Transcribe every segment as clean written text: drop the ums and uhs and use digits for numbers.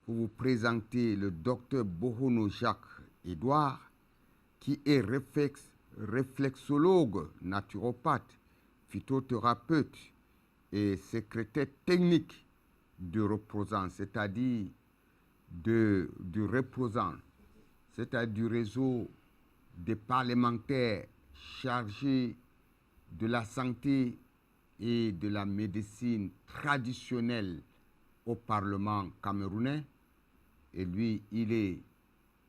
pour vous présenter le docteur Bohono Jacques-Édouard, qui est réflexologue, naturopathe, phytothérapeute et secrétaire technique du reposant, c'est-à-dire du reposant, c'est-à-dire du réseau des parlementaires chargés de la santé et de la médecine traditionnelle au Parlement camerounais. Et lui, il est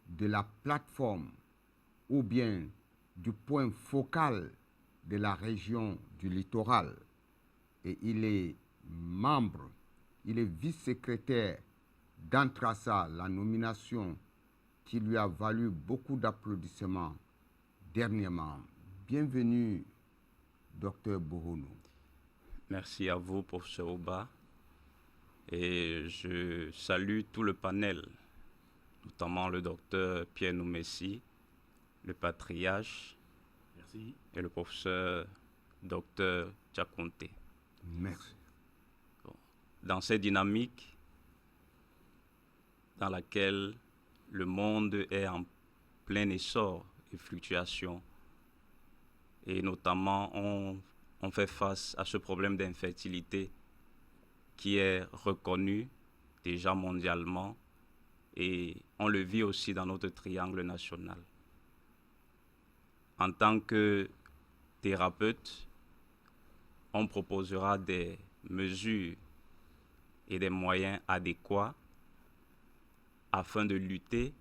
de la plateforme ou bien du point focal de la région du littoral. Et il est membre, il est vice-secrétaire d'Antrassa, la nomination qui lui a valu beaucoup d'applaudissements dernièrement. Bienvenue, docteur Bohono. Merci à vous, professeur Oba. Et je salue tout le panel, notamment le docteur Pierre Noumessi, le patriarche. Merci. Et le professeur docteur Tchakonte. Merci. Dans cette dynamique dans laquelle le monde est en plein essor et fluctuation, et notamment on fait face à ce problème d'infertilité qui est reconnu déjà mondialement et on le vit aussi dans notre triangle national. En tant que thérapeute, on proposera des mesures et des moyens adéquats afin de lutter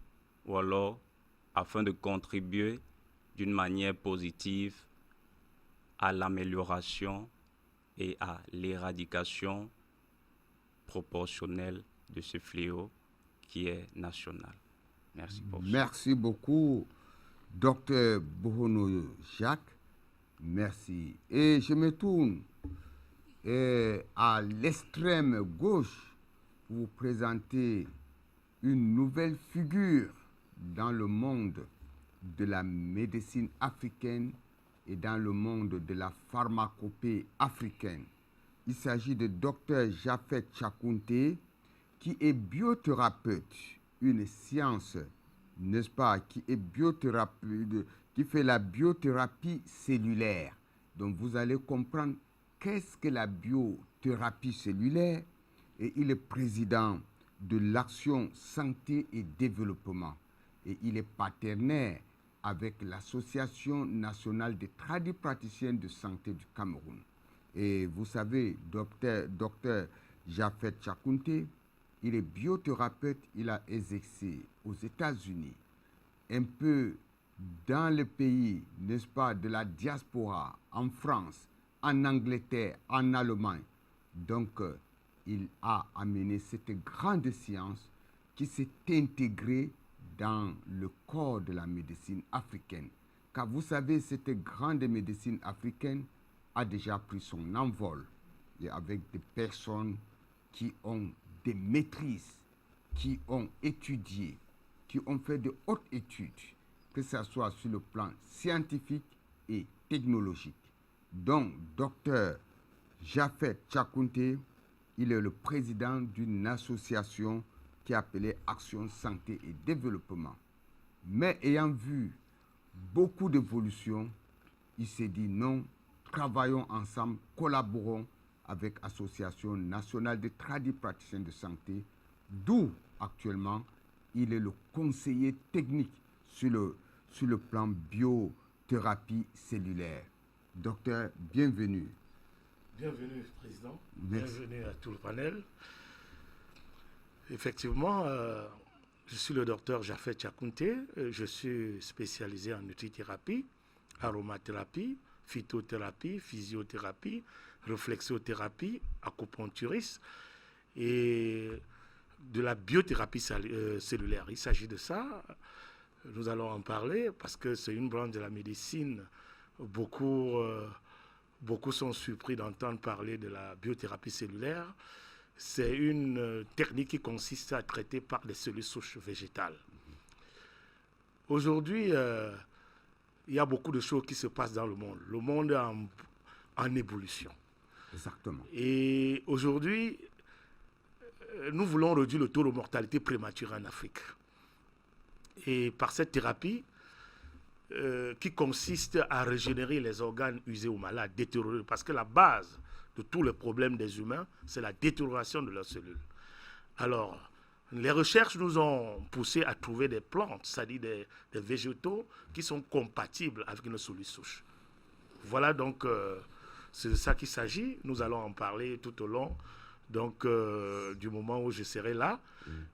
ou alors afin de contribuer d'une manière positive à l'amélioration et à l'éradication proportionnelle de ce fléau qui est national. Merci pour ça. Merci beaucoup, docteur Bohono Jacques. Merci. Et je me tourne à l'extrême gauche pour vous présenter une nouvelle figure dans le monde de la médecine africaine et dans le monde de la pharmacopée africaine. Il s'agit de Dr Japhet Tchakounte, qui est biothérapeute, une science, n'est-ce pas, qui fait la biothérapie cellulaire. Donc vous allez comprendre qu'est-ce que la biothérapie cellulaire, et il est président de l'Action Santé et Développement. Et il est partenaire avec l'Association nationale des tradipraticiens de santé du Cameroun. Et vous savez, docteur Japhet Tchakounte, il est biothérapeute, il a exercé aux États-Unis, un peu dans le pays, n'est-ce pas, de la diaspora, en France, en Angleterre, en Allemagne. Donc, il a amené cette grande science qui s'est intégrée dans le corps de la médecine africaine. Car vous savez, cette grande médecine africaine a déjà pris son envol, et avec des personnes qui ont des maîtrises, qui ont étudié, qui ont fait de hautes études, que ce soit sur le plan scientifique et technologique. Donc, docteur Japhet Tchakounte, il est le président d'une association qui est appelée Action Santé et Développement. Mais ayant vu beaucoup d'évolutions, il s'est dit non, travaillons ensemble, collaborons avec l'Association nationale des tradipraticiens de santé, d'où actuellement il est le conseiller technique sur le plan biothérapie cellulaire. Docteur, bienvenue. Bienvenue, Président. Merci. Bienvenue à tout le panel. Effectivement, je suis le docteur Japhet Tchakounte. Je suis spécialisé en nutrithérapie, aromathérapie, phytothérapie, physiothérapie, réflexothérapie, acupuncturiste et de la biothérapie cellulaire. Il s'agit de ça. Nous allons en parler parce que c'est une branche de la médecine. Beaucoup sont surpris d'entendre parler de la biothérapie cellulaire. C'est une technique qui consiste à traiter par les cellules souches végétales. Aujourd'hui, il y a beaucoup de choses qui se passent dans le monde. Le monde est en évolution. Exactement. Et aujourd'hui, nous voulons réduire le taux de mortalité prématurée en Afrique. Et par cette thérapie, qui consiste à régénérer les organes usés ou malades, détériorés, parce que la base de tous les problèmes des humains, c'est la détérioration de leurs cellules. Alors, les recherches nous ont poussé à trouver des plantes, c'est-à-dire des végétaux qui sont compatibles avec nos cellules souches. Voilà donc, c'est de ça qu'il s'agit. Nous allons en parler tout au long donc, du moment où je serai là.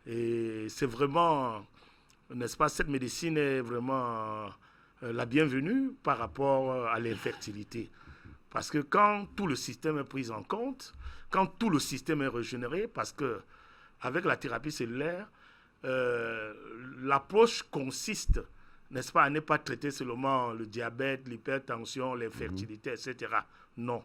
Et c'est vraiment, n'est-ce pas, cette médecine est vraiment la bienvenue par rapport à l'infertilité. Parce que quand tout le système est pris en compte, quand tout le système est régénéré, parce que avec la thérapie cellulaire, l'approche consiste, n'est-ce pas, à ne pas traiter seulement le diabète, l'hypertension, l'infertilité, etc. Non.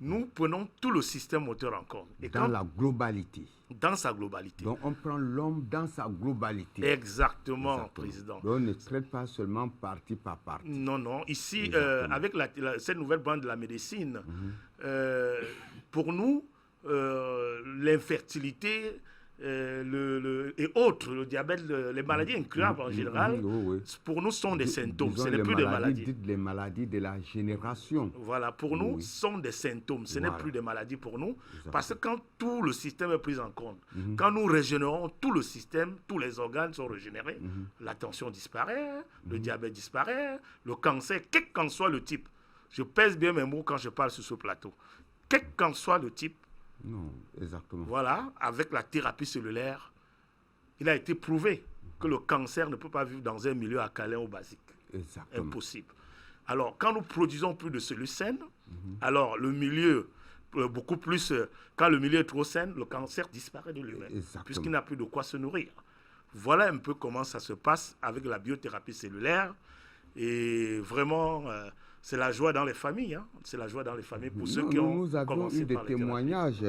Nous prenons tout le système moteur en compte. Et dans la globalité. Dans sa globalité. Donc on prend l'homme dans sa globalité. Exactement, Président. Donc on ne traite pas seulement partie par partie. Non, non. Ici, avec cette nouvelle branche de la médecine, pour nous, l'infertilité et autres, le diabète, les maladies incurables en général, pour nous, sont des symptômes. Ce n'est plus des maladies. Dites les maladies de la génération. Voilà, pour nous, sont des symptômes. Ce n'est plus des maladies pour nous. Exactement. Parce que quand tout le système est pris en compte, quand nous régénérons tout le système, tous les organes sont régénérés, la tension disparaît, le diabète disparaît, le cancer, quel qu'en soit le type. Je pèse bien mes mots quand je parle sur ce plateau. Quel qu'en soit le type, non, exactement. Voilà, avec la thérapie cellulaire, il a été prouvé que le cancer ne peut pas vivre dans un milieu alcalin ou basique. Exactement. Impossible. Alors, quand nous produisons plus de cellules saines, alors le milieu, beaucoup plus, quand le milieu est trop sain, le cancer disparaît de lui-même, puisqu'il n'a plus de quoi se nourrir. Voilà un peu comment ça se passe avec la biothérapie cellulaire. Et vraiment, c'est la joie dans les familles. Hein. C'est la joie dans les familles pour ceux qui ont Nous avions commencé eu des par témoignages,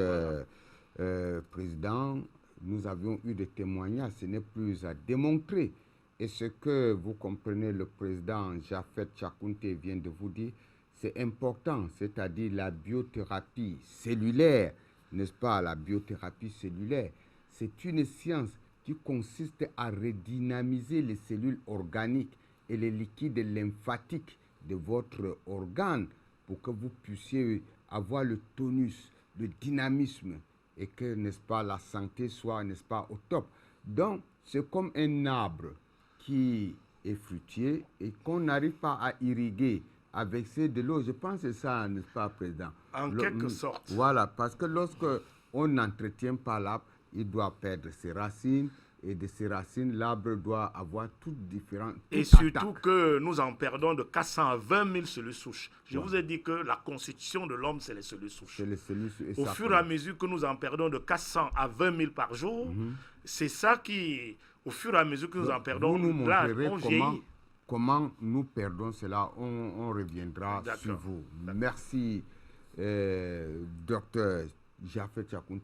Président. Nous avions eu des témoignages. Ce n'est plus à démontrer. Et ce que vous comprenez, le Président Japhet Tchakounte vient de vous dire, c'est important. C'est-à-dire la biothérapie cellulaire, n'est-ce pas? La biothérapie cellulaire, c'est une science qui consiste à redynamiser les cellules organiques et les liquides lymphatiques de votre organe pour que vous puissiez avoir le tonus, le dynamisme et que, n'est-ce pas, la santé soit, n'est-ce pas, au top. Donc, c'est comme un arbre qui est fruitier et qu'on n'arrive pas à irriguer avec de l'eau. Je pense que c'est ça, n'est-ce pas, Président? En quelque sorte. Voilà, parce que lorsque on n'entretient pas l'arbre, il doit perdre ses racines. Et de ces racines, l'arbre doit avoir toutes différentes... Et surtout que nous en perdons de 400 à 20 000 cellules souches. Je vous ai dit que la constitution de l'homme, c'est les cellules souches. C'est les cellules souches. Au fur et à mesure que nous en perdons de 400 à 20 000 par jour, c'est ça qui, au fur et à mesure que nous en perdons, vous nous là, montrerez on vieillit. Comment nous perdons cela. On reviendra sur vous. Merci, docteur Japhet Tchakounte.